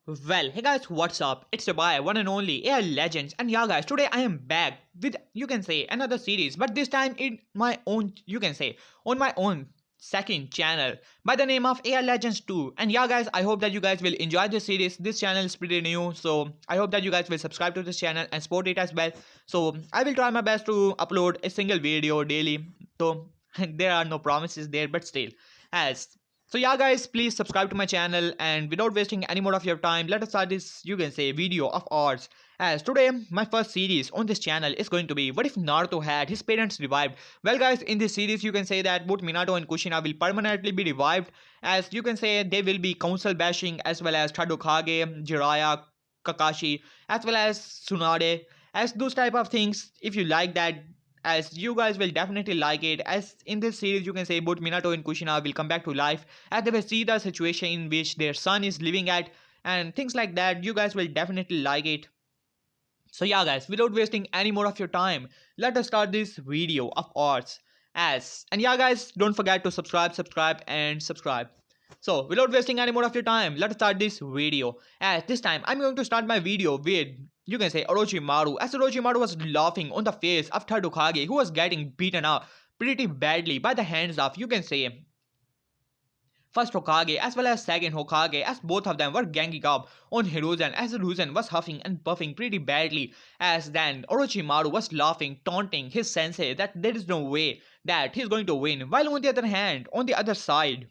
Well, hey guys, what's up? It's your boy, one and only AI Legends, and yeah, guys, today I am back with you can say another series, but this time in my own, you can say, on my own second channel by the name of AI Legends 2. And yeah, guys, I hope that you guys will enjoy this series. This channel is pretty new, so I hope that you guys will subscribe to this channel and support it as well. So I will try my best to upload a single video daily. So there are no promises there, but still, as so yeah guys, please subscribe to my channel, and without wasting any more of your time, let us start this you can say video of ours. As today my first series on this channel is going to be what if Naruto had his parents revived. Well guys, in this series you can say that both Minato and Kushina will permanently be revived, as you can say they will be council bashing as well as Tadokage, Jiraiya, Kakashi, as well as Tsunade, as those type of things. If you like that, as you guys will definitely like it, as in this series you can say both Minato and Kushina will come back to life as they will see the situation in which their son is living at, and things like that. You guys will definitely like it. So yeah guys, without wasting any more of your time, let us start this video of ours. As and yeah guys, don't forget to subscribe. So without wasting any more of your time, let's start this video. As this time I'm going to start my video with you can say Orochimaru, as Orochimaru was laughing on the face of Tadokage, who was getting beaten up pretty badly by the hands of you can say first Hokage as well as second Hokage, as both of them were ganging up on Hiruzen, as Hiruzen was huffing and puffing pretty badly. As then Orochimaru was laughing, taunting his sensei that there is no way that he's going to win, while on the other hand, on the other side,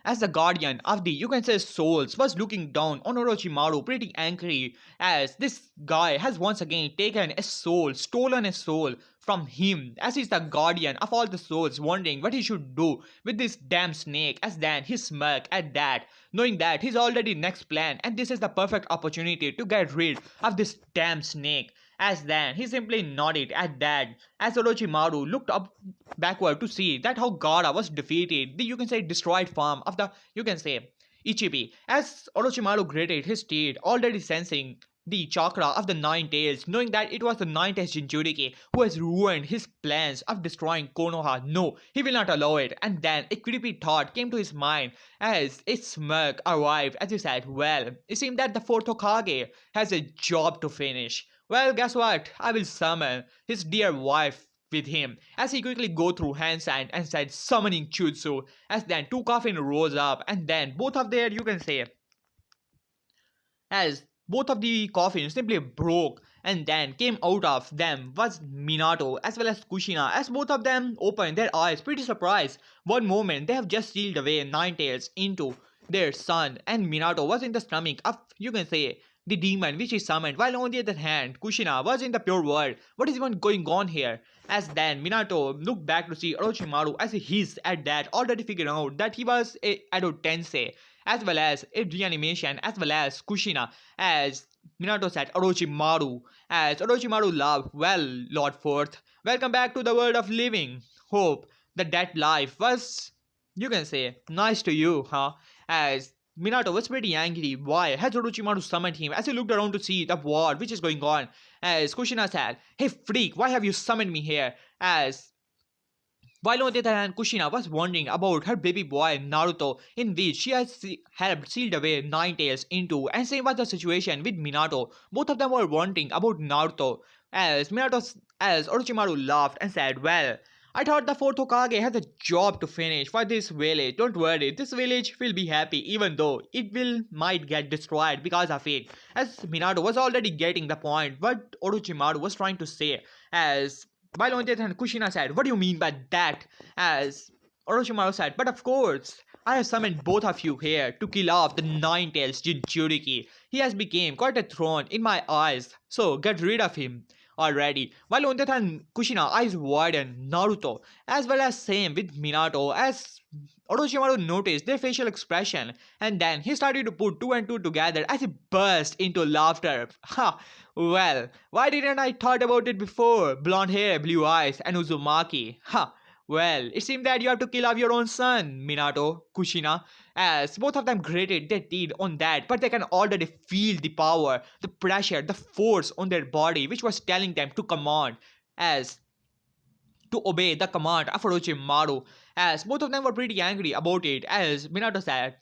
as the guardian of the you can say souls was looking down on Orochimaru pretty angry, as this guy has once again taken a soul, stolen a soul from him, as he's the guardian of all the souls, wondering what he should do with this damn snake. As then he smirked at that, knowing that he's already next plan and this is the perfect opportunity to get rid of this damn snake. As then he simply nodded at that, as Orochimaru looked up backward to see that how Gaara was defeated, the you can say destroyed farm of the you can say Ichibi. As Orochimaru gritted his teeth, already sensing the chakra of the Nine Tails, knowing that it was the Nine Tails Jinchuriki who has ruined his plans of destroying Konoha. No, he will not allow it. And then a creepy thought came to his mind as a smirk arrived as he said, well, it seemed that the fourth Hokage has a job to finish. Well, guess what? I will summon his dear wife with him, as he quickly go through hand sign and said summoning jutsu, as then two coffin rose up, and then both of their you can say as both of the coffins simply broke, and then came out of them was Minato as well as Kushina, as both of them opened their eyes pretty surprised. One moment they have just sealed away Nine Tails into their son, and Minato was in the stomach of you can say the demon which he summoned, while on the other hand Kushina was in the pure world. What is even going on here? As then Minato looked back to see Orochimaru, as he hissed at that, already figured out that he was a Edo Tensei, as well as a reanimation, as well as Kushina, as Minato said Orochimaru, as Orochimaru laughed, well, Lord Fourth, welcome back to the world of living. Hope that life was, you can say, nice to you, huh? As Minato was pretty angry. Why has Orochimaru summoned him? As he looked around to see the war which is going on, as Kushina said, hey freak, why have you summoned me here? As while on the other hand, Kushina was wondering about her baby boy Naruto, in which she has helped sealed away Nine Tails into, and same was the situation with Minato. Both of them were wondering about Naruto. As Orochimaru laughed and said, well, I thought the fourth Hokage has a job to finish for this village. Don't worry, this village will be happy even though it will might get destroyed because of it. As Minato was already getting the point what Orochimaru was trying to say, as while on the other hand, Kushina said, what do you mean by that? As Orochimaru said, but of course, I have summoned both of you here to kill off the Nine Tails Jinchuriki. He has become quite a thorn in my eyes, so get rid of him already. While on the other hand, Kushina eyes widened Naruto, as well as same with Minato, as Orochimaru noticed their facial expression, and then he started to put two and two together as he burst into laughter. Ha! Well, why didn't I thought about it before? Blonde hair, blue eyes, and Uzumaki. Ha! Well, it seems that you have to kill off your own son, Minato, Kushina, as both of them gritted their teeth on that, but they can already feel the power, the pressure, the force on their body, which was telling them to command, as to obey the command of Orochimaru, as both of them were pretty angry about it, as Minato said,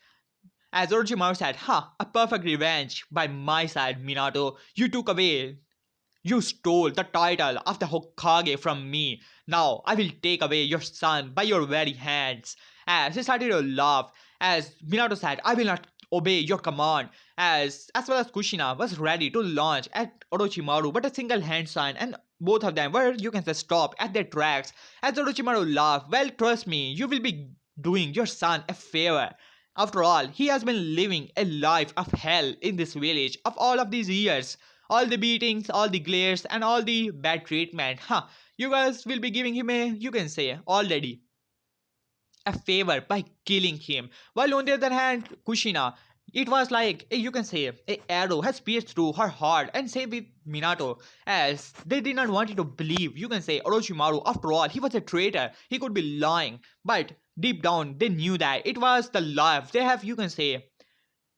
As Orochimaru said, a perfect revenge by my side, Minato. You stole the title of the Hokage from me. Now I will take away your son by your very hands. As he started to laugh, as Minato said, I will not obey your command. As well as Kushina was ready to launch at Orochimaru, but a single hand sign and both of them were, you can say, stopped at their tracks. As Orochimaru laughed, well, trust me, you will be doing your son a favor. After all, he has been living a life of hell in this village of all of these years. All the beatings, all the glares, and all the bad treatment. You guys will be giving him a, you can say, already a favor by killing him. While on the other hand, Kushina, it was like you can say a arrow has pierced through her heart, and same with Minato, as they did not want you to believe. You can say Orochimaru. After all, he was a traitor. He could be lying, but deep down they knew that it was the life they have. You can say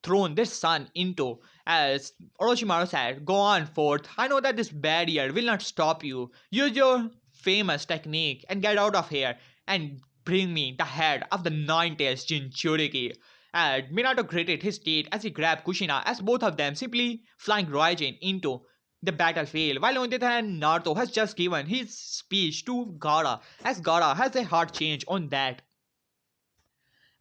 thrown their son into. As Orochimaru said, go on forth. I know that this barrier will not stop you. Use your famous technique and get out of here and bring me the head of the nine-tailed Jinchuriki. And Minato gritted his teeth as he grabbed Kushina as both of them simply flying Raijin into the battlefield. While on the other hand, Naruto has just given his speech to Gaara, as Gaara has a hard change on that.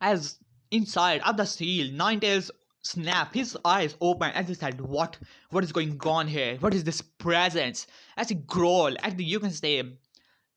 As inside of the seal, Ninetales snapped his eyes open as he said, What? What is going on here? What is this presence? As he growled at the, you can say,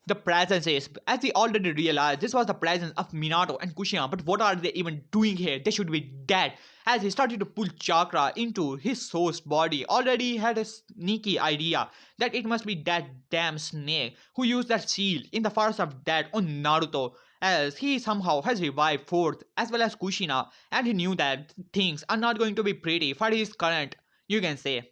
the presence is, as he already realized, this was the presence of Minato and Kushina, but what are they even doing here? They should be dead. As he started to pull chakra into his soul's body, already had a sneaky idea that it must be that damn snake who used that shield in the forest of death on Naruto, as he somehow has revived Fourth as well as Kushina, and he knew that things are not going to be pretty for his current, you can say,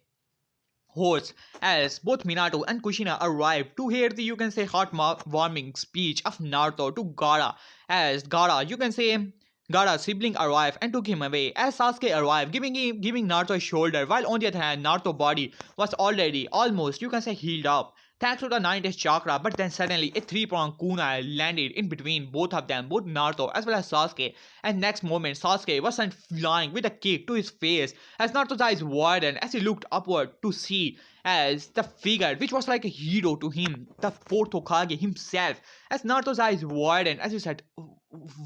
hosts, as both Minato and Kushina arrived to hear the, you can say, heart-warming speech of Naruto to Gaara. As Gaara, you can say, Gaara's sibling arrived and took him away, as Sasuke arrived, giving Naruto a shoulder, while on the other hand, Naruto's body was already almost, you can say, healed up thanks to the 9th chakra, but then suddenly a three-pronged kunai landed in between both of them, both Naruto as well as Sasuke, and next moment Sasuke was sent flying with a kick to his face as Naruto's eyes widened as he looked upward to see as the figure which was like a hero to him, the fourth Hokage himself, as Naruto's eyes widened as he said,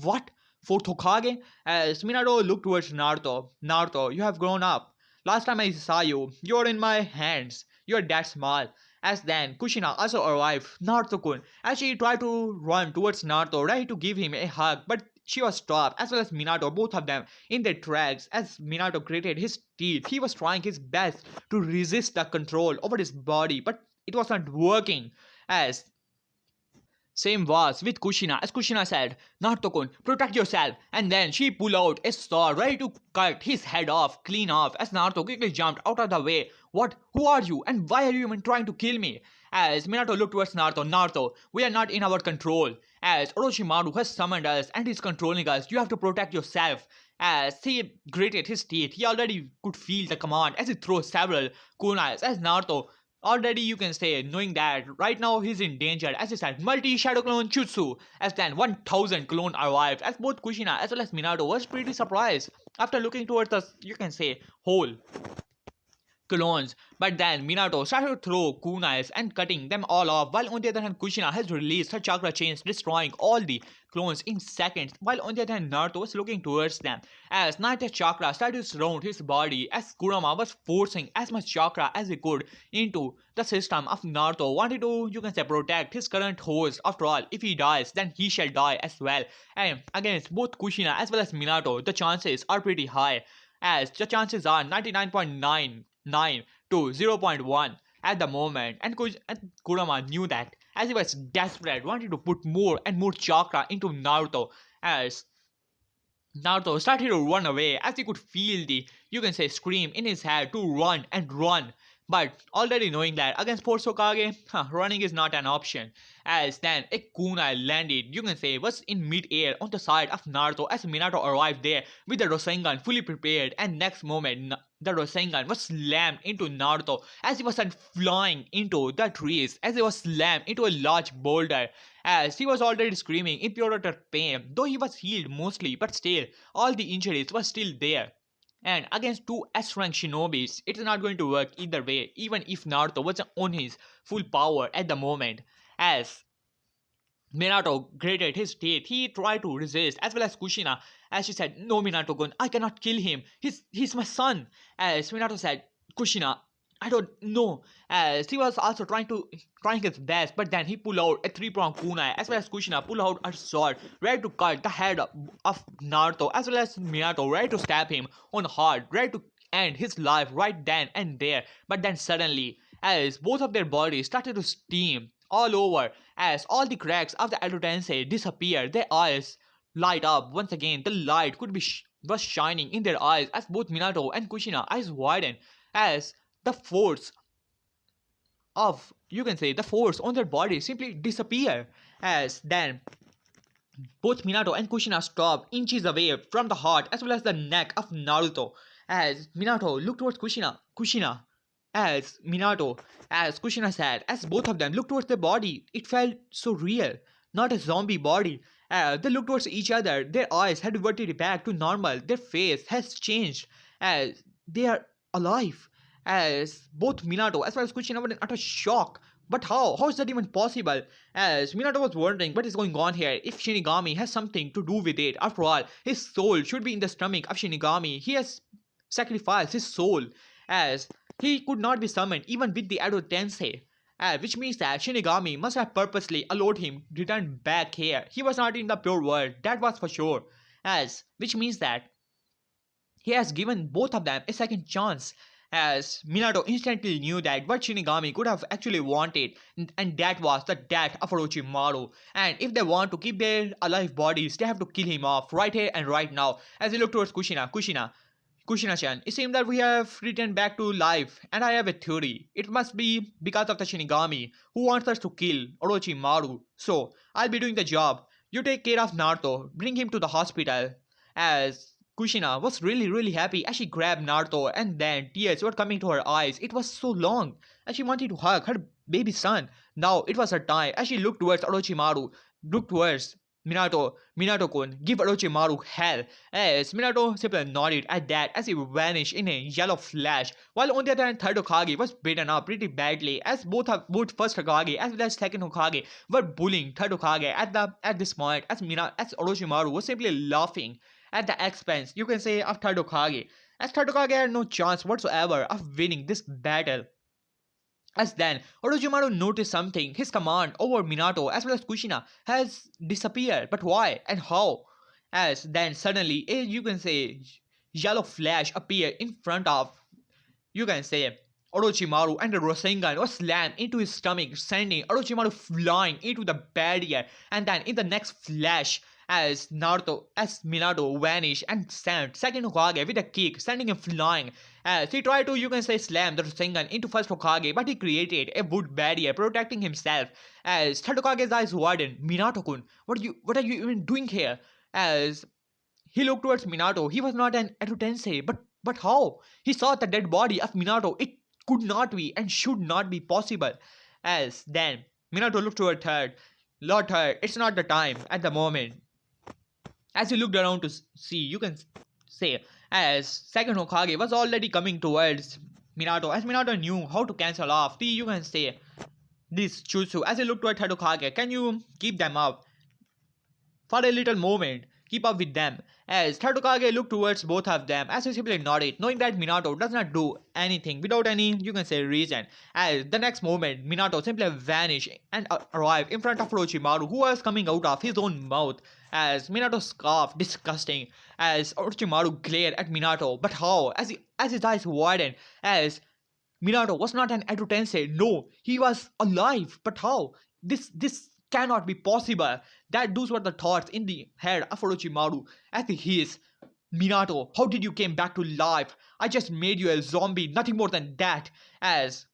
What? Fourth Hokage? As Minato looked towards Naruto, Naruto, you have grown up. Last time I saw you, you were in my hands. You are that small. As then, Kushina also arrived, Naruto-kun, as she tried to run towards Naruto, ready to give him a hug, but she was stopped, as well as Minato, both of them in their tracks. As Minato gritted his teeth, he was trying his best to resist the control over his body, but it was not working. As same was with Kushina, as Kushina said, Naruto-kun, protect yourself. And then she pulled out a sword, ready to cut his head off, clean off, as Naruto quickly jumped out of the way. What? Who are you? And why are you even trying to kill me? As Minato looked towards Naruto, Naruto, we are not in our control. As Orochimaru has summoned us and is controlling us, you have to protect yourself. As he gritted his teeth, he already could feel the command as he threw several kunais, as Naruto already, you can say, knowing that right now he's in danger, as he said, multi-shadow clone jutsu, as then 1000 clone arrived, as both Kushina as well as Minato was pretty surprised after looking towards the, you can say, whole clones. But then Minato started to throw kunais and cutting them all off, while on the other hand Kushina has released her chakra chains, destroying all the clones in seconds, while on the other hand Naruto was looking towards them as ninth chakra started to surround his body, as Kurama was forcing as much chakra as he could into the system of Naruto, wanted to, you can say, protect his current host. After all, if he dies, then he shall die as well. And against both Kushina as well as Minato, the chances are pretty high, as the chances are 99.99 to 0.1 at the moment, and Kurama knew that, as he was desperate, wanted to put more and more chakra into Naruto, as Naruto started to run away, as he could feel the, you can say, scream in his head to run and run. But already knowing that against Force Hokage, running is not an option. As then a kunai landed, you can say, was in mid-air on the side of Naruto as Minato arrived there with the Rasengan fully prepared, and next moment the Rasengan was slammed into Naruto as he was sent flying into the trees, as he was slammed into a large boulder, as he was already screaming in pure utter pain, though he was healed mostly, but still all the injuries were still there. And against two S-rank shinobis, it's not going to work either way, even if Naruto was on his full power at the moment. As Minato grated his teeth, he tried to resist, as well as Kushina, as she said, "No, Minato-gun, I cannot kill him. He's my son." As Minato said, "Kushina, I don't know." As he was also trying his best, but then he pulled out a three-pronged kunai, as well as Kushina pulled out a sword, ready to cut the head of Naruto, as well as Minato, ready to stab him on heart, ready to end his life right then and there. But then suddenly, as both of their bodies started to steam all over, as all the cracks of the Edo-tensei disappear, their eyes light up once again. The light was shining in their eyes as both Minato and Kushina eyes widened, as the force of, you can say, the force on their body simply disappear. As then both Minato and Kushina stopped inches away from the heart as well as the neck of Naruto. As Minato looked towards Kushina, as Minato, as Kushina said, as both of them looked towards their body, it felt so real, not a zombie body. They looked towards each other, their eyes had reverted back to normal, their face has changed, as they are alive. As both Minato as well as Kushina were in utter shock. But how? How is that even possible? As Minato was wondering what is going on here, if Shinigami has something to do with it. After all, his soul should be in the stomach of Shinigami. He has sacrificed his soul, as he could not be summoned even with the Edo Tensei. Which means that Shinigami must have purposely allowed him to return back here. He was not in the pure world, that was for sure. Which means that he has given both of them a second chance, as Minato instantly knew that what Shinigami could have actually wanted, and that was the death of Orochimaru. And if they want to keep their alive bodies, they have to kill him off right here and right now. As he looked towards Kushina-chan, it seems that we have returned back to life, and I have a theory. It must be because of the Shinigami, who wants us to kill Orochimaru. So, I'll be doing the job. You take care of Naruto, bring him to the hospital. As Kushina was really happy as she grabbed Naruto, and then tears were coming to her eyes. It was so long and she wanted to hug her baby son. Now it was her time as she looked towards Orochimaru, looked towards Minato-kun, give Orochimaru hell. As Minato simply nodded at that as he vanished in a yellow flash, while on the other hand third Hokage was beaten up pretty badly, as both first Hokage as well as second Hokage were bullying third Hokage at this point, as Orochimaru was simply laughing at the expense, you can say, of third Hokage, as third Hokage had no chance whatsoever of winning this battle. As then, Orochimaru noticed something. His command over Minato as well as Kushina has disappeared. But why and how? As then suddenly, you can say, yellow flash appeared in front of, you can say, Orochimaru, and the Rasengan was slammed into his stomach, sending Orochimaru flying into the barrier. And then in the next flash, as Minato vanished and sent second Hokage with a kick, sending him flying. As he tried to, you can say, slam the Rasengan into first Hokage, but he created a wood barrier protecting himself. As third Hokage's eyes widened, Minato-kun, what are you even doing here? As he looked towards Minato, he was not an Edo Tensei, but how? He saw the dead body of Minato. It could not be and should not be possible. As then Minato looked toward Third. Lord Third, it's not the time at the moment. As he looked around to see, you can say, as second Hokage was already coming towards Minato, as Minato knew how to cancel off the, you can say, this jutsu. As he looked toward third Hokage, can you keep them up for a little moment? Keep up with them. As third Hokage looked towards both of them, as he simply nodded, knowing that Minato does not do anything without any, you can say, reason. As the next moment, Minato simply vanished and arrived in front of Orochimaru, who was coming out of his own mouth. As Minato scoffed, disgusting, as Orochimaru glared at Minato. But how? As his eyes widened, as Minato was not an Edo Tensei. No, he was alive. But how? This cannot be possible. Those were the thoughts in the head of Orochimaru as he hissed. Minato, how did you came back to life? I just made you a zombie, nothing more than that. As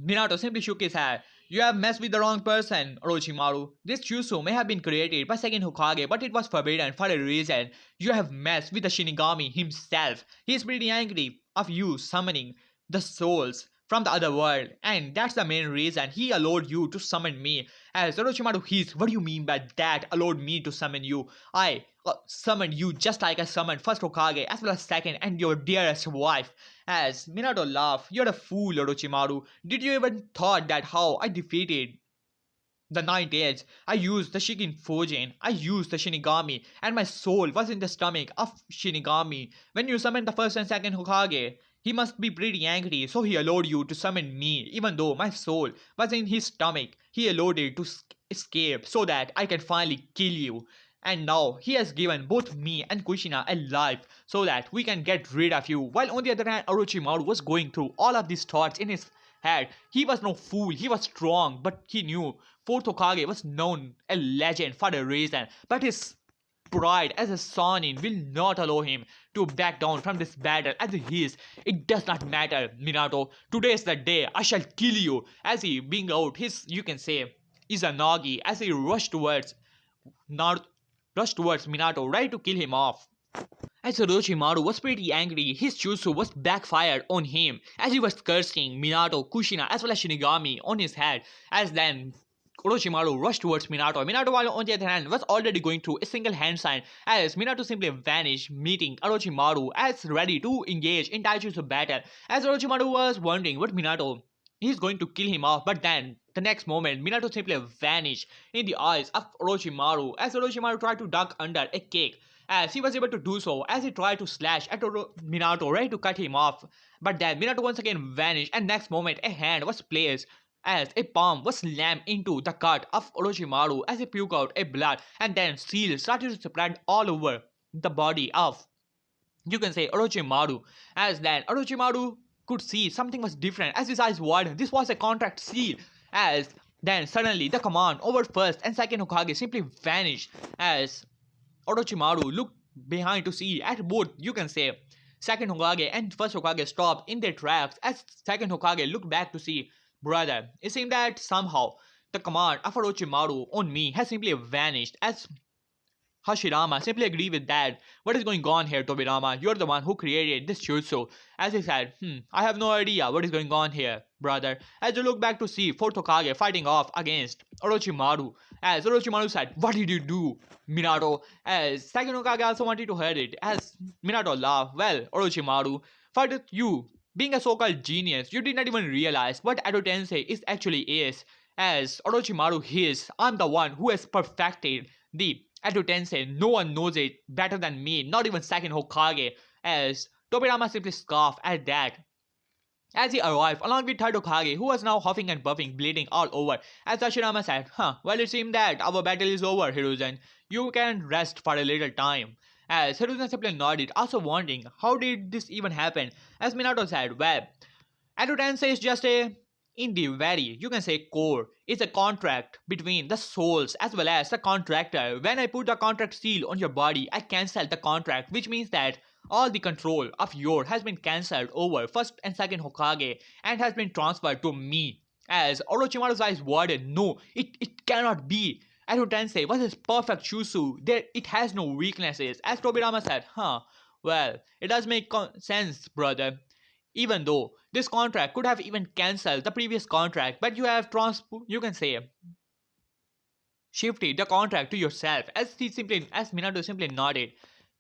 Minato simply shook his head. You have messed with the wrong person, Orochimaru. This jutsu may have been created by second Hokage, but it was forbidden for a reason. You have messed with the Shinigami himself. He is pretty angry of you summoning the souls from the other world, and that's the main reason he allowed you to summon me. As Orochimaru hissed, what do you mean by that? Allowed me to summon you? I summoned you just like I summoned first Hokage as well as second and your dearest wife. As Minato laughed, you're a fool, Orochimaru. Did you even thought that how I defeated the Ninth Age? I used the Shikin Fujin, I used the Shinigami, and my soul was in the stomach of Shinigami. When you summoned the first and second Hokage, he must be pretty angry, so he allowed you to summon me, even though my soul was in his stomach. He allowed it to escape so that I can finally kill you. And now he has given both me and Kushina a life so that we can get rid of you. While on the other hand, Orochimaru was going through all of these thoughts in his head. He was no fool, he was strong, but he knew Fourth Hokage was known a legend for a reason. But his pride as a Sanin will not allow him to back down from this battle as he is. It does not matter, Minato. Today is the day. I shall kill you. As he being out his, you can say, Izanagi, as he rushed towards Minato, ready to kill him off. As Orochimaru was pretty angry, his jutsu was backfired on him as he was cursing Minato, Kushina as well as Shinigami on his head. As then Orochimaru rushed towards Minato. Minato, while on the other hand, was already going through a single hand sign as Minato simply vanished, meeting Orochimaru as ready to engage in taijutsu battle. As Orochimaru was wondering what Minato is going to kill him off, but then the next moment Minato simply vanished in the eyes of Orochimaru as Orochimaru tried to duck under a cake. As he was able to do so, as he tried to slash at Minato, ready to cut him off. But then Minato once again vanished, and next moment a hand was placed as a palm was slammed into the cut of Orochimaru as he puked out a blood, and then seal started to spread all over the body of, you can say, Orochimaru. As then Orochimaru could see something was different as his eyes widened. This was a contract seal. As then suddenly the command over first and second Hokage simply vanished as Orochimaru looked behind to see at both, you can say, second Hokage and first Hokage stopped in their tracks as second Hokage looked back to see, brother, it seemed that somehow the command of Orochimaru on me has simply vanished. As Hashirama simply agreed with that. What is going on here, Tobirama? You're the one who created this jutsu. As he said, I have no idea what is going on here, brother. As you look back to see Fourth Hokage fighting off against Orochimaru. As Orochimaru said, what did you do, Minato? As second Hokage also wanted to hear it. As Minato laughed, well, Orochimaru, for you, being a so-called genius, you did not even realize what Edo Tensei is actually is. As Orochimaru his, I'm the one who has perfected the Edo Tensei. No one knows it better than me, not even second Hokage. As Tobirama simply scoffed at that. As he arrived along with third Hokage, who was now huffing and puffing, bleeding all over, as Hashirama said, well, it seems that our battle is over, Hiruzen. You can rest for a little time. As Hiruzen simply nodded, also wondering, how did this even happen? As Minato said, well, Edo Tensei is just a, in the very, you can say, core, is a contract between the souls as well as the contractor. When I put the contract seal on your body, I cancel the contract, which means that all the control of yours has been cancelled over first and second Hokage and has been transferred to me. As Orochimaru's eyes widened, no, it cannot be. Edo Tensei was his perfect jutsu. There, it has no weaknesses. As Tobirama said, well, it does make sense, brother. Even though this contract could have even cancelled the previous contract, but you have you can say, shifted the contract to yourself. As Minato simply nodded,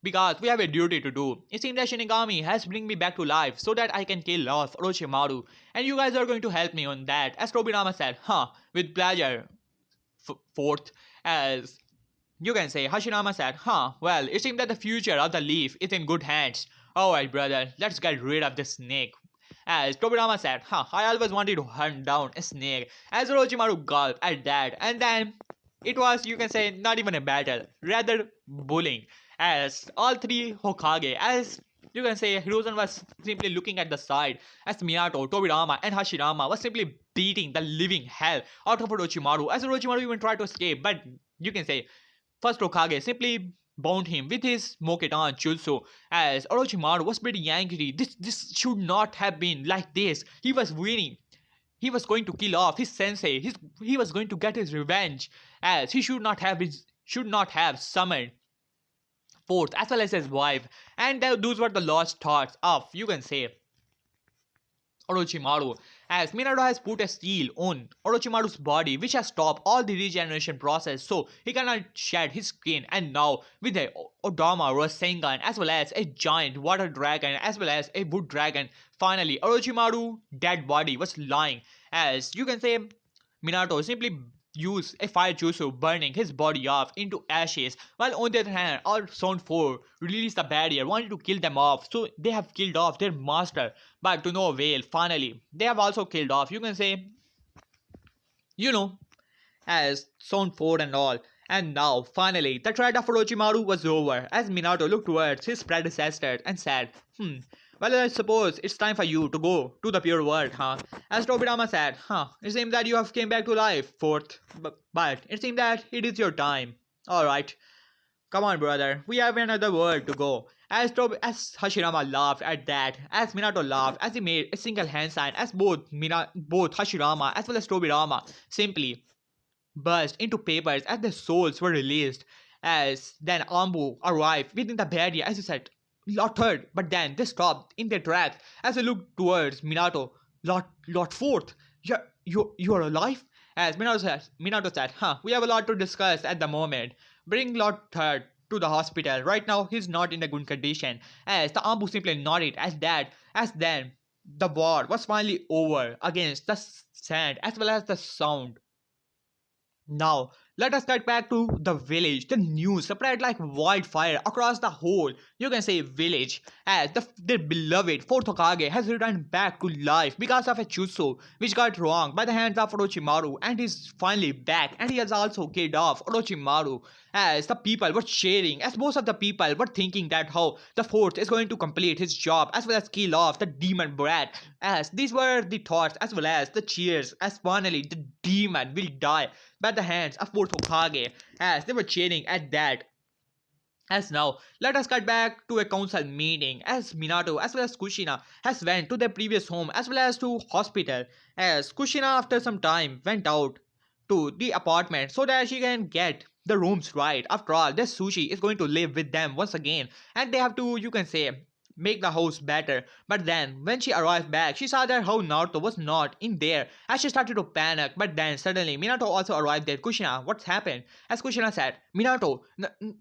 because we have a duty to do. It seems that Shinigami has bring me back to life so that I can kill off Orochimaru, and you guys are going to help me on that. As Tobirama said, with pleasure. Fourth, as you can say, Hashirama said, well, it seems that the future of the leaf is in good hands. Alright, brother, let's get rid of this snake. As Tobirama said, I always wanted to hunt down a snake. As Orochimaru gulped at that, and then it was, you can say, not even a battle, rather bullying. As all three Hokage, as you can say, Hiruzen was simply looking at the side, as Minato, Tobirama, and Hashirama was simply beating the living hell out of Orochimaru. As Orochimaru even tried to escape, but you can say, first Hokage simply bound him with his Moketan Jutsu, as Orochimaru was pretty angry. This should not have been like this. He was winning. He was going to kill off his sensei. He was going to get his revenge, as he should not have summoned Fourth as well as his wife. And those were the lost thoughts of, you can say, Orochimaru, as Minato has put a seal on Orochimaru's body which has stopped all the regeneration process so he cannot shed his skin, and now with a Odama Rasengan as well as a giant water dragon as well as a wood dragon, finally Orochimaru dead body was lying, as you can say Minato simply used a fire jutsu burning his body off into ashes, while on the other hand all Sound 4 released the barrier, wanted to kill them off, so they have killed off their master, but to no avail. Finally they have also killed off, you can say, you know, as Sound 4 and all. And now, finally, the threat of Orochimaru was over as Minato looked towards his predecessor and said, well, I suppose it's time for you to go to the pure world, huh? As Tobirama said, it seems that you have came back to life, fourth, but it seems that it is your time. Alright, come on, brother, we have another world to go. As Hashirama laughed at that, as Minato laughed, as he made a single hand sign, as both Hashirama as well as Tobirama simply burst into papers as their souls were released. As then Ambu arrived within the barrier as he said, Lord Third, but then they stopped in their tracks as they looked towards Minato. Lord Fourth, you are alive? As Minato said, we have a lot to discuss at the moment. Bring Lord Third to the hospital. Right now, he's not in a good condition. As the Ambu simply nodded as then the war was finally over against the sand as well as the sound. Now, let us get back to the village. The news spread like wildfire across the whole, you can say, village, as their beloved fourth Hokage has returned back to life because of a jutsu which got wrong by the hands of Orochimaru, and is finally back, and he has also killed off Orochimaru. As the people were cheering, as most of the people were thinking that how the fourth is going to complete his job as well as kill off the demon brat, as these were the thoughts as well as the cheers, as finally the demon will die by the hands of fourth Hokage, as they were cheering at that. As now, let us cut back to a council meeting as Minato as well as Kushina has went to their previous home as well as to hospital, as Kushina after some time went out to the apartment so that she can get the rooms right. After all, this Sushi is going to live with them once again, and they have to, you can say, make the house better. But then, when she arrived back, she saw that how Naruto was not in there, as she started to panic. But then, suddenly, Minato also arrived there. Kushina, what's happened? As Kushina said, Minato,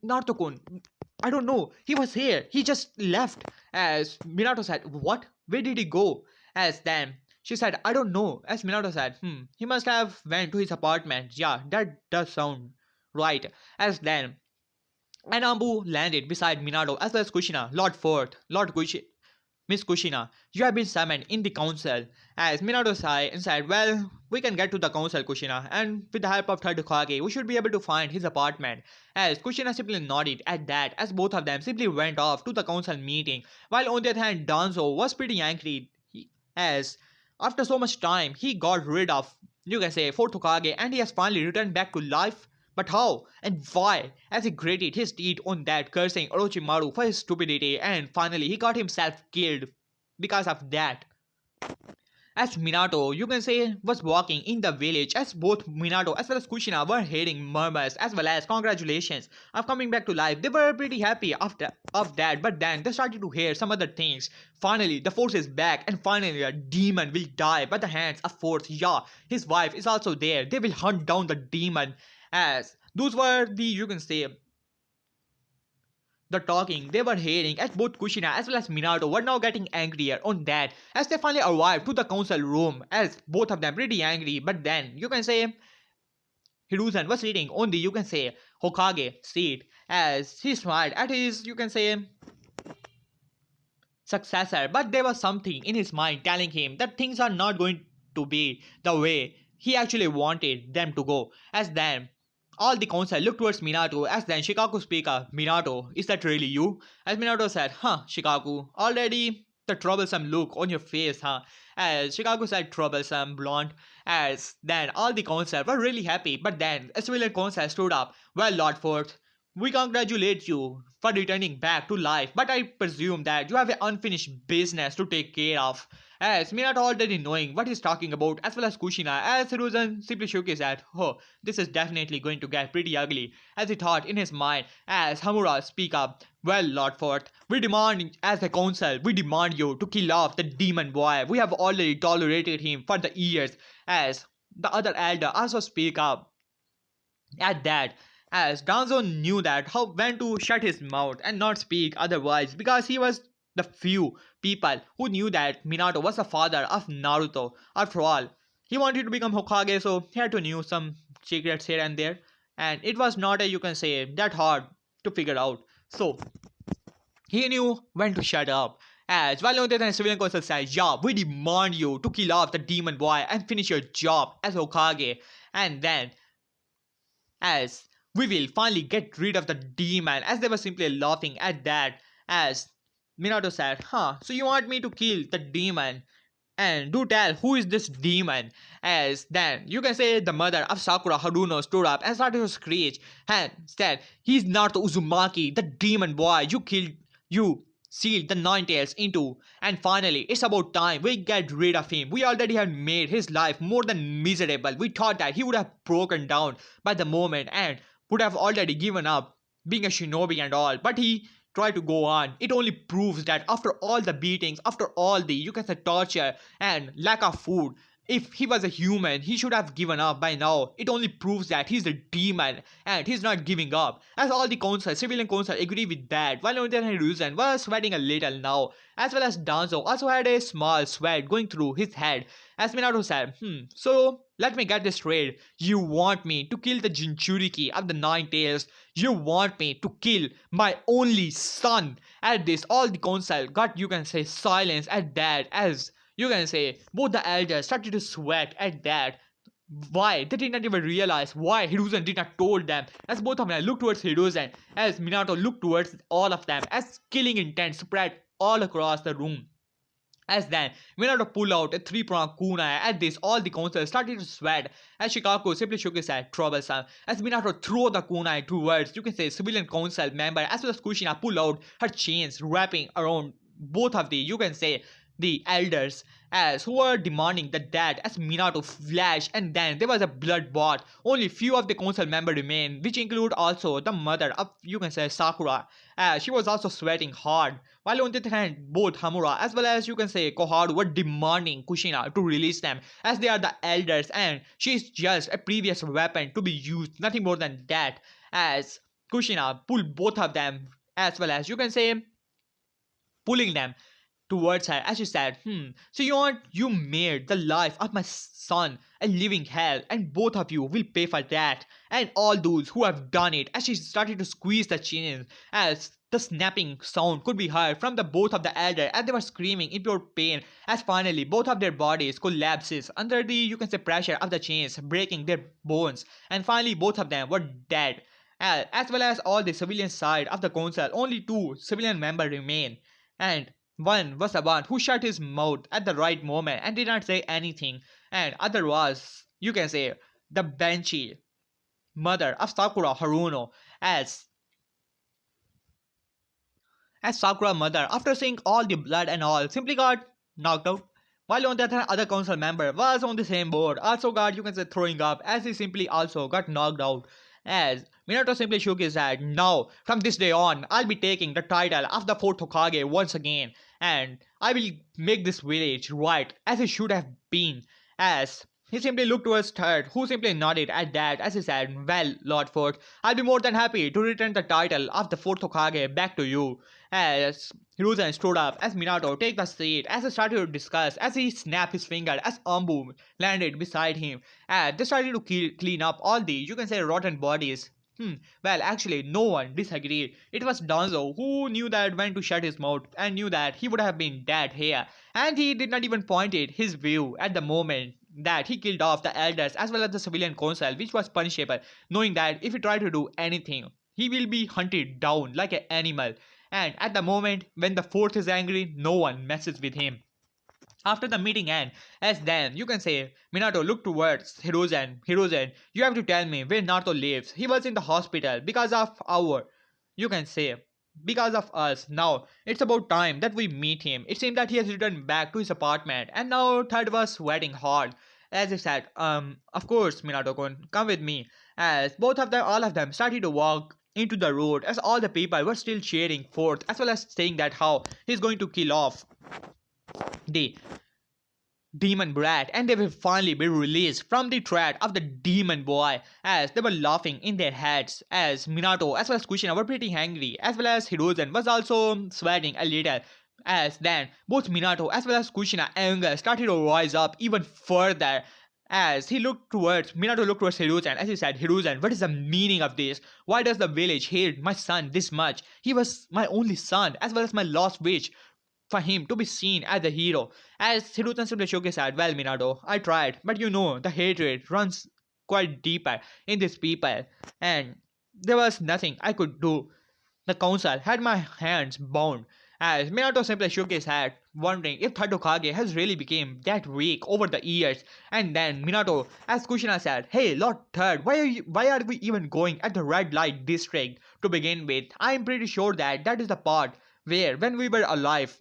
Naruto-kun, I don't know, he was here, he just left. As Minato said, what? Where did he go? As then, she said, I don't know. As Minato said, he must have went to his apartment. Yeah, that does sound right. As then, and Ambu landed beside Minato as well as Kushina. Lord Fourth, Miss Kushina, you have been summoned in the council. As Minato sighed and said, well, we can get to the council, Kushina, and with the help of Third Hokage, we should be able to find his apartment. As Kushina simply nodded at that, as both of them simply went off to the council meeting, while on the other hand, Danzo was pretty angry, as after so much time, he got rid of, you can say, Fourth Hokage, and he has finally returned back to life. But how and why? As he gritted his teeth on that, cursing Orochimaru for his stupidity, and finally he got himself killed because of that. As Minato, you can say, was walking in the village, as both Minato as well as Kushina were hearing murmurs as well as congratulations of coming back to life. They were pretty happy after of that, but then they started to hear some other things. Finally, the force is back, and finally a demon will die by the hands of Force. Yeah, his wife is also there. They will hunt down the demon. As those were the, you can say, the talking they were hearing, as both Kushina as well as Minato were now getting angrier on that, as they finally arrived to the council room, as both of them pretty angry. But then, you can say, Hiruzen was sitting on the, you can say, Hokage seat, as he smiled at his, you can say, successor, but there was something in his mind telling him that things are not going to be the way he actually wanted them to go. As then, all the council looked towards Minato, as then Shikaku speaker, Minato, is that really you? As Minato said, Shikaku, already the troublesome look on your face, As Shikaku said, troublesome, blonde. As then all the council were really happy, but then a civilian council stood up. Well, Lord Fourth, we congratulate you for returning back to life, but I presume that you have an unfinished business to take care of. As Minato already knowing what he's talking about, as well as Kushina, as Hiruzen simply shook his head. Oh, this is definitely going to get pretty ugly, as he thought in his mind, as Hamura speak up. Well, Lord Fort, we demand, as a council, we demand you to kill off the demon boy. We have already tolerated him for the years, as the other elder also speak up at that, as Danzo knew that how when to shut his mouth and not speak otherwise, because he was the few people who knew that Minato was the father of Naruto. After all, he wanted to become Hokage, so he had to know some secrets here and there, and it was not a, you can say, that hard to figure out. So he knew when to shut up. As while on the other civilian council said, yeah, we demand you to kill off the demon boy and finish your job as Hokage. And then as we will finally get rid of the demon, as they were simply laughing at that, as Minato said, huh, so you want me to kill the demon? And do tell who is this demon? As then you can say the mother of Sakura Haruno stood up and started to screech and said, he's not Uzumaki, the demon boy you killed, you sealed the Nine Tails into. And finally, it's about time we get rid of him. We already had made his life more than miserable. We thought that he would have broken down by the moment and would have already given up being a shinobi and all. But he tried to go on. It only proves that after all the beatings, after all the, you can say, torture and lack of food, if he was a human, he should have given up by now. It only proves that he's a demon and he's not giving up. As all the council, civilian council agree with that, while on the other hand, Ruzan was sweating a little now, as well as Danzo also had a small sweat going through his head. As Minato said, so let me get this straight. You want me to kill the Jinchuriki of the Nine Tails? You want me to kill my only son? At this, all the council got, you can say, silence at that, as you can say both the elders started to sweat at that. Why? They did not even realize why Hiruzen did not told them. As both of them looked towards Hiruzen, as Minato looked towards all of them, as killing intent spread all across the room. As then, Minato pulled out a three-pronged kunai. At this, all the council started to sweat. As Shikaku simply shook his head, troublesome. As Minato threw the kunai towards, you can say, civilian council member, as well as Kushina pulled out her chains, wrapping around both of the, you can say, the elders, as who were demanding the death, as Minato flashed, and then there was a bloodbath. Only few of the council members remained, which include also the mother of, you can say, Sakura, as she was also sweating hard. While on the other hand, both Hamura as well as, you can say, Koharu were demanding Kushina to release them, as they are the elders and she is just a previous weapon to be used, nothing more than that. As Kushina pulled both of them, as well as, you can say, pulling them towards her, as she said, so you made the life of my son a living hell, and both of you will pay for that, and all those who have done it. As she started to squeeze the chains, as the snapping sound could be heard from the both of the elders, as they were screaming in pure pain, as finally both of their bodies collapses under the, you can say, pressure of the chains, breaking their bones, and finally both of them were dead. As well as all the civilian side of the council, only two civilian members remain, and one was the one who shut his mouth at the right moment and did not say anything, and other was, you can say, the Banshee mother of Sakura Haruno, as Sakura mother, after seeing all the blood and all, simply got knocked out. While on the other council member was on the same board, also got, you can say, throwing up, as he simply also got knocked out. As Minato simply shook his head, now, from this day on, I'll be taking the title of the 4th Hokage once again, and I will make this village right as it should have been. As he simply looked towards Third, who simply nodded at that, as he said, well, Lord Fourth, I'll be more than happy to return the title of the 4th Hokage back to you. As Hiruzen stood up, as Minato take the seat, as they started to discuss, as he snapped his finger, as Ambu landed beside him, and they started to clean up all the, you can say, rotten bodies. Well, actually, no one disagreed. It was Danzo who knew that when to shut his mouth and knew that he would have been dead here. And he did not even point it his view at the moment that he killed off the elders as well as the civilian council, which was punishable, knowing that if he tried to do anything, he will be hunted down like an animal. And at the moment when the fourth is angry, no one messes with him. After the meeting end, as then you can say Minato looked towards Hiruzen. Hiruzen, you have to tell me where Naruto lives. He was in the hospital because of our, you can say, because of us. Now it's about time that we meet him. It seems that he has returned back to his apartment, and now Third was sweating hard. As he said, of course, Minato-kun, come with me. As both of them, all of them, started to walk into the road, as all the people were still cheering forth, as well as saying that how he's going to kill off the demon brat, and they will finally be released from the threat of the demon boy. As they were laughing in their heads, as Minato as well as Kushina were pretty angry, as well as Hiruzen was also sweating a little. As then both Minato as well as Kushina anger started to rise up even further. As he looked towards Minato looked towards Hiruzen, as he said, Hiruzen, what is the meaning of this? Why does the village hate my son this much? He was my only son, as well as my last wish for him to be seen as a hero. As Hiruzen simply shook his head, well, Minato, I tried, but you know, the hatred runs quite deeper in these people, and there was nothing I could do. The council had my hands bound. As Minato simply shook his head, wondering if Third Hokage has really become that weak over the years. And then Minato, as Kushina said, hey Lord Third, why are we even going at the red light district to begin with? I am pretty sure that that is the part where when we were alive,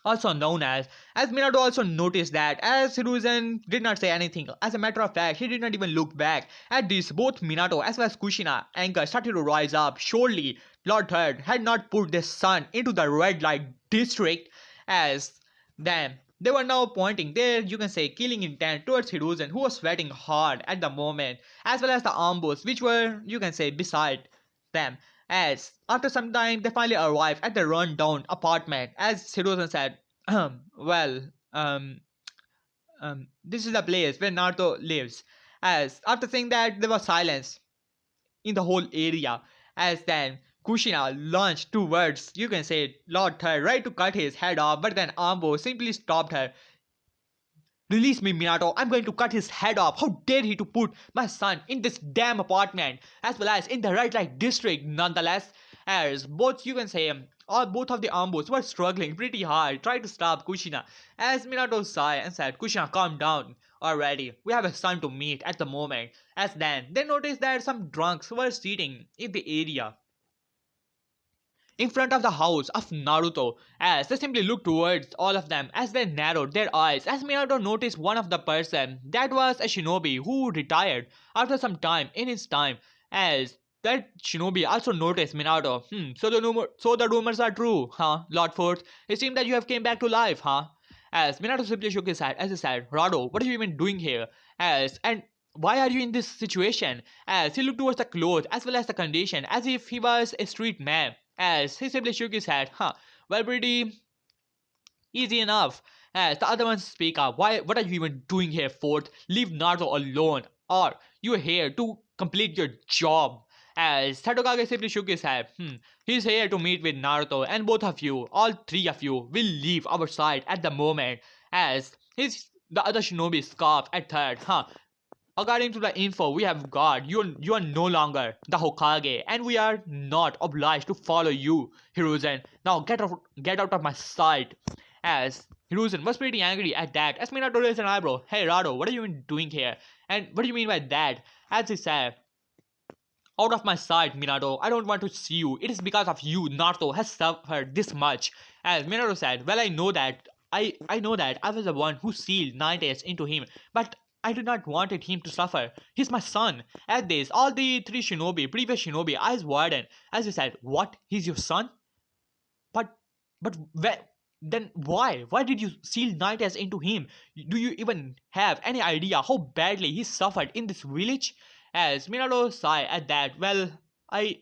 also known as Minato also noticed that as Hiruzen did not say anything. As a matter of fact, he did not even look back. At this, both Minato as well as Kushina anger started to rise up. Surely, Lord Third had not put their son into the red light district. As then they were now pointing their, you can say, killing intent towards Hiruzen, who was sweating hard at the moment, as well as the ambos, which were, you can say, beside them. As after some time they finally arrived at the run-down apartment, as Hiruzen said, well, this is the place where Naruto lives. As after saying that, there was silence in the whole area. As then Kushina launched towards, you can say, Lord Third, right to cut his head off, but then Ambo simply stopped her. Release me, Minato. I'm going to cut his head off. How dare he to put my son in this damn apartment, as well as in the red light district, nonetheless. As both, you can say, all both of the Ambos were struggling pretty hard, trying to stop Kushina. As Minato sighed and said, Kushina, calm down already. We have a son to meet at the moment. As then, they noticed that some drunks were sitting in the area in front of the house of Naruto, as they simply looked towards all of them as they narrowed their eyes, as Minato noticed one of the person that was a shinobi who retired after some time in his time. As that shinobi also noticed Minato. So the rumors are true, huh, Lord Fourth? It seems that you have came back to life, huh? As Minato simply shook his head as he said, Rado, what are you even doing here? As and why are you in this situation? As he looked towards the clothes as well as the condition, as if he was a street man. As he simply shook his head, well, pretty easy enough. As the other ones speak up, what are you even doing here, Fourth? Leave Naruto alone, or you're here to complete your job. As Satokage simply shook his head, he's here to meet with Naruto, and both of you, all three of you, will leave our side at the moment. As the other shinobi scoffed at Third, according to the info we have got, you are no longer the Hokage, and we are not obliged to follow you, Hiruzen. Now get out of my sight. As Hiruzen was pretty angry at that, as Minato raised an eyebrow. Hey Rado, what are you even doing here? And what do you mean by that? As he said, out of my sight, Minato. I don't want to see you. It is because of you Naruto has suffered this much. As Minato said, well, I know that. I know that I was the one who sealed 9 days into him, but I did not wanted him to suffer. He's my son. At this, all the three shinobi, previous shinobi, eyes widened as he said, what? He's your son? But, but where? Then why? Why did you seal night as into him? Do you even have any idea how badly he suffered in this village? As Minato sighed at that, well, I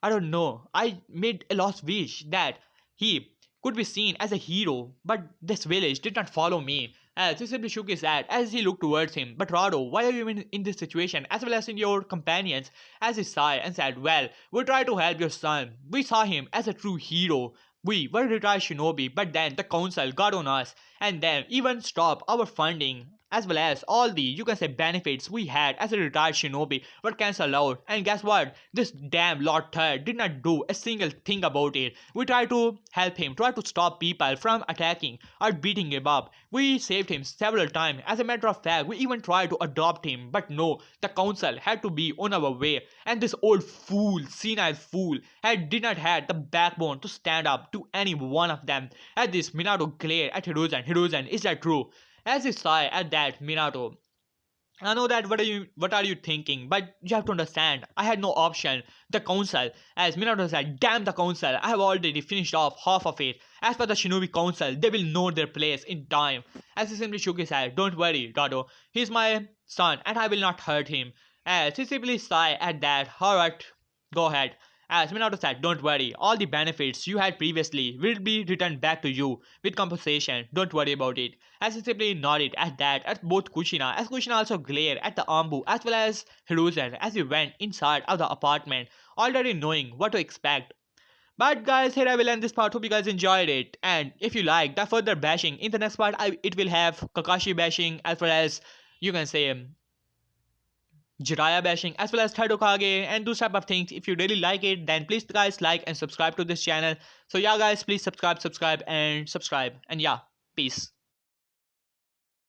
don't know. I made a last wish that he could be seen as a hero, but this village did not follow me. As he simply shook his head as he looked towards him. But Rado, why are you in this situation as well as in your companions? As he sighed and said, well, we tried to help your son. We saw him as a true hero. We were retired shinobi, but then the council got on us and then even stopped our funding as well as all the, you can say, benefits we had as a retired shinobi were cancelled out. And guess what? This damn Lord Third did not do a single thing about it. We tried to help him, tried to stop people from attacking or beating him up. We saved him several times. As a matter of fact, we even tried to adopt him, but no, the council had to be on our way. And this old fool, senile fool, did not have the backbone to stand up to any one of them. At this, Minato glared at Hiruzen. Hiruzen, is that true? As he sighed at that, Minato, I know that what are you thinking, but you have to understand, I had no option. The council, as Minato said, damn the council, I have already finished off half of it. As for the Shinobi Council, they will know their place in time. As he simply shook his head, don't worry, Dodo, he's my son and I will not hurt him. As he simply sighed at that, alright, go ahead. As Minato said, don't worry, all the benefits you had previously will be returned back to you with compensation, don't worry about it. As he simply nodded at that at both Kushina, as Kushina also glared at the Ambu as well as Hiruzen as we went inside of the apartment, already knowing what to expect. But guys, here I will end this part. Hope you guys enjoyed it. And if you like the further bashing, in the next part, it will have Kakashi bashing as well as, you can say, Jiraiya bashing as well as third Hokage and those type of things. If you really like it, then please guys like and subscribe to this channel. So yeah guys, please subscribe and yeah, peace.